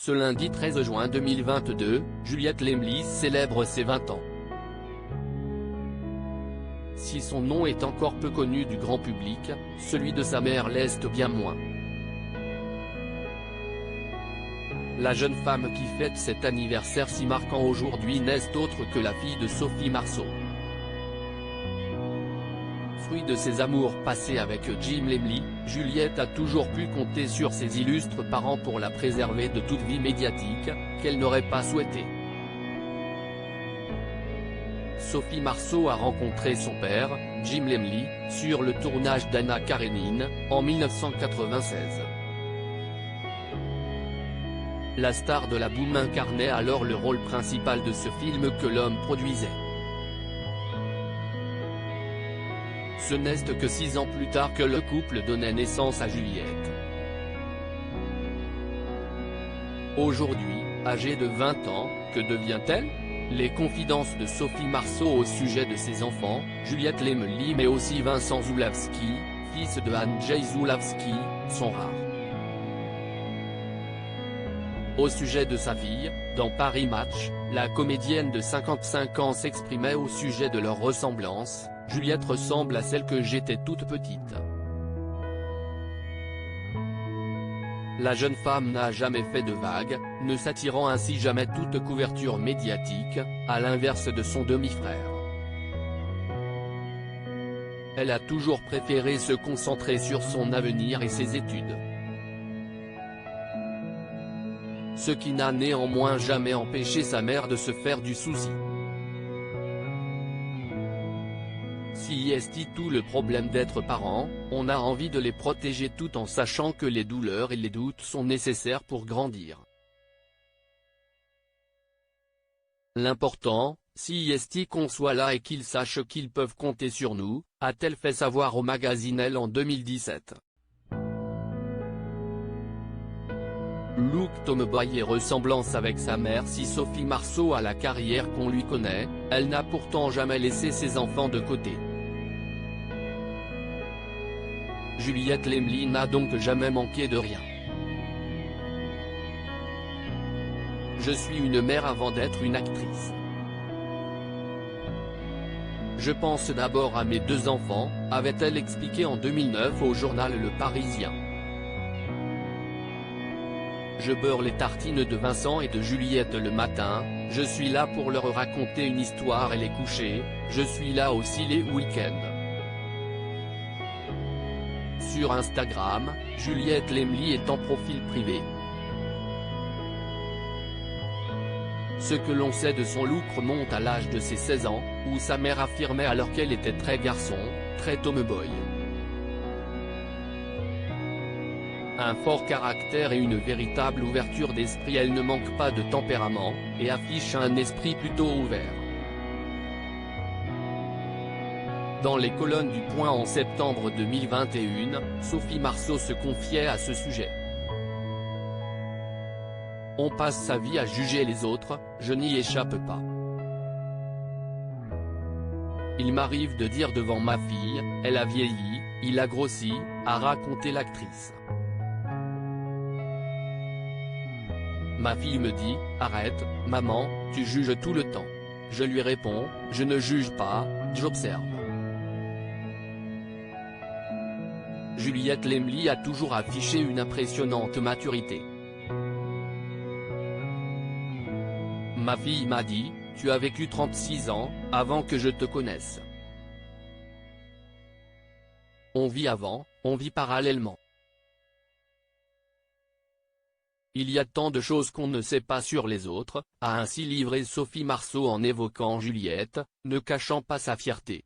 Ce lundi 13 juin 2022, Juliette Lemely célèbre ses 20 ans. Si son nom est encore peu connu du grand public, celui de sa mère l'est bien moins. La jeune femme qui fête cet anniversaire si marquant aujourd'hui n'est autre que la fille de Sophie Marceau. Fruit de ses amours passés avec Jim Lemely, Juliette a toujours pu compter sur ses illustres parents pour la préserver de toute vie médiatique, qu'elle n'aurait pas souhaité. Sophie Marceau a rencontré son père, Jim Lemely, sur le tournage d'Anna Karénine, en 1996. La star de la boom incarnait alors le rôle principal de ce film que l'homme produisait. Ce n'est que 6 ans plus tard que le couple donnait naissance à Juliette. Aujourd'hui, âgée de 20 ans, que devient-elle? Les confidences de Sophie Marceau au sujet de ses enfants, Juliette Lemely mais aussi Vincent Zulawski, fils de Andrzej Zulawski, sont rares. Au sujet de sa fille, dans Paris Match, la comédienne de 55 ans s'exprimait au sujet de leur ressemblance. Juliette ressemble à celle que j'étais toute petite. La jeune femme n'a jamais fait de vagues, ne s'attirant ainsi jamais toute couverture médiatique, à l'inverse de son demi-frère. Elle a toujours préféré se concentrer sur son avenir et ses études. Ce qui n'a néanmoins jamais empêché sa mère de se faire du souci. Si est tout le problème d'être parent, on a envie de les protéger tout en sachant que les douleurs et les doutes sont nécessaires pour grandir. L'important, si est qu'on soit là et qu'ils sachent qu'ils peuvent compter sur nous, a-t-elle fait savoir au magazine Elle en 2017. Look tomboy et ressemblance avec sa mère. Si Sophie Marceau a la carrière qu'on lui connaît, elle n'a pourtant jamais laissé ses enfants de côté. Juliette Lemely n'a donc jamais manqué de rien. Je suis une mère avant d'être une actrice. Je pense d'abord à mes 2 enfants, avait-elle expliqué en 2009 au journal Le Parisien. Je beurre les tartines de Vincent et de Juliette le matin, je suis là pour leur raconter une histoire et les coucher, je suis là aussi les week-ends. Sur Instagram, Juliette Lemely est en profil privé. Ce que l'on sait de son look remonte à l'âge de ses 16 ans, où sa mère affirmait alors qu'elle était très garçon, très tomboy. Un fort caractère et une véritable ouverture d'esprit, elle ne manque pas de tempérament, et affiche un esprit plutôt ouvert. Dans les colonnes du Point en septembre 2021, Sophie Marceau se confiait à ce sujet. On passe sa vie à juger les autres, je n'y échappe pas. Il m'arrive de dire devant ma fille, elle a vieilli, il a grossi, a raconté l'actrice. Ma fille me dit, arrête, maman, tu juges tout le temps. Je lui réponds, je ne juge pas, j'observe. Juliette Lemely a toujours affiché une impressionnante maturité. Ma fille m'a dit, tu as vécu 36 ans, avant que je te connaisse. On vit avant, on vit parallèlement. Il y a tant de choses qu'on ne sait pas sur les autres, a ainsi livré Sophie Marceau en évoquant Juliette, ne cachant pas sa fierté.